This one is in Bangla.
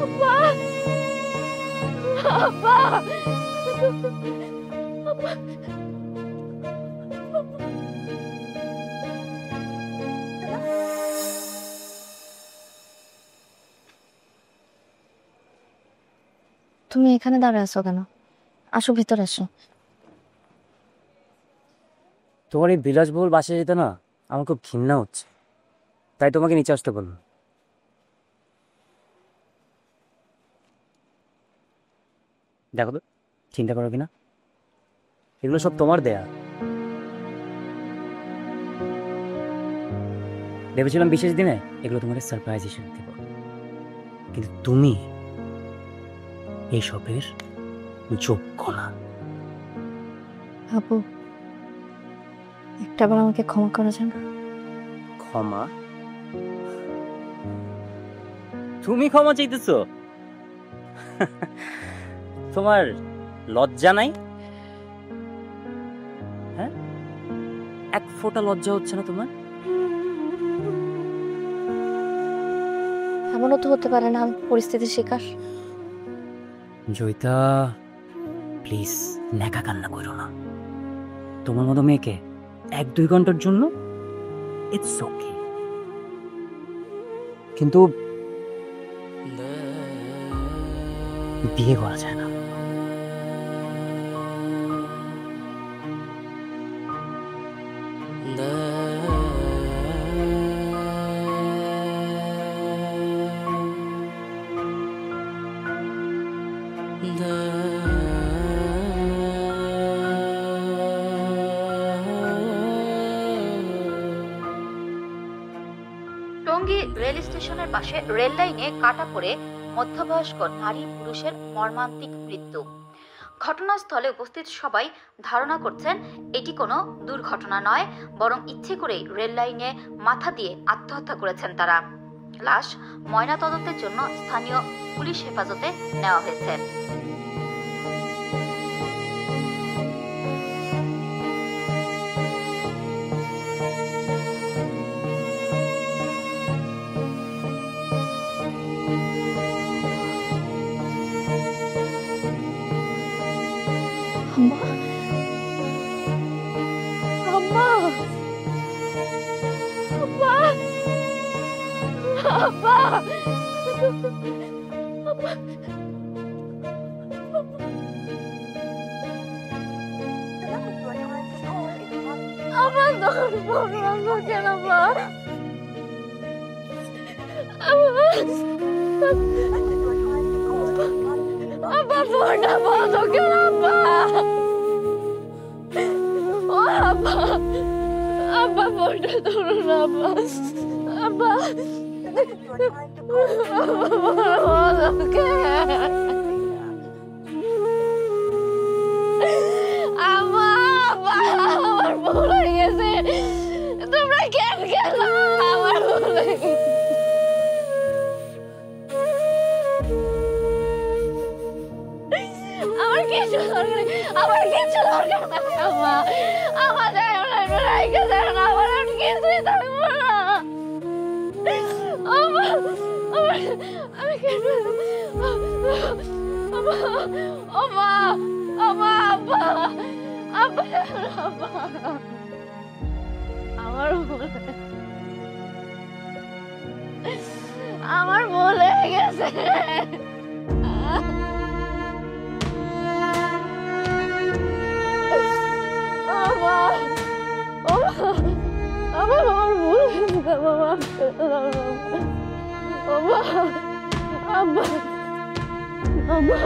আব্বা আব্বা আব্বা তুমি এখানে দাঁড়িয়ে আছো কেন? আসো, ভিতরে আসো। তোমার এই বিলাসবহুল বাসে যেতে না আমার খুব ঘৃণা হচ্ছে, তাই তোমাকে নিচে আসতে বললাম। দেখো তো, চিন্তা করো কিনা, এগুলো সব তোমার দেয়া। ভেবেছিলাম বিশেষ দিনে এগুলো তোমাকে সারপ্রাইজ হিসেবে দেব, কিন্তু তুমি এইসবের যোগ্য না। আপু, একটাবার আমাকে ক্ষমা করা যায় না? ক্ষমা? তুমি ক্ষমা চাইতেছো? তোমার লজ্জা নাই? হ্যাঁ, এক ফোঁটা লজ্জা হচ্ছে না তোমার? এমনও তো হতে পারে না আমি পরিস্থিতির শিকার। জয়িতা, প্লিজ ন্যাকা কান্না করো না। তোমার মতো মেয়েকে 1-2 ঘন্টার জন্য ইটস ওকে, কিন্তু বিয়ে করা যায় না। টঙ্গী রেল স্টেশনের পাশে রেল লাইনে কাটা পড়ে মধ্যবয়স্ক নারী পুরুষের মর্মান্তিক মৃত্যু। ঘটনাস্থলে উপস্থিত সবাই ধারণা করছেন এটি কোনো দুর্ঘটনা নয়, বরং ইচ্ছে করেই রেল লাইনে মাথা দিয়ে আত্মহত্যা করেছেন তারা। লাশ ময়নাতদন্তের জন্য স্থানীয় পুলিশ হেফাজতে নেওয়া হয়েছে। আম্মা, আম্মা, আব্বা, আব্বা, আমার দোকান বন্ধ কেন? আব্বা, আব্বা, ফোনটা বন্ধ কেন? আব্বা, ও আব্বা, আব্বা, ফোনটা ধরো না। আব্বা, আব্বা, আমার ভুল হয়ে গেছে। তোমরা কেন গেল? আমার ভুল হয়ে গেছে। আমার কিছু দরকার নেই, আমার কিছু দরকার নাই। আম্মা, আমার আমার কিছুই থাকবো না। আমি কেন আমার ভুল হয়ে গেছে। আমার ভুল হয়ে গেছে। আব্বা, আব্বা, আব্বা,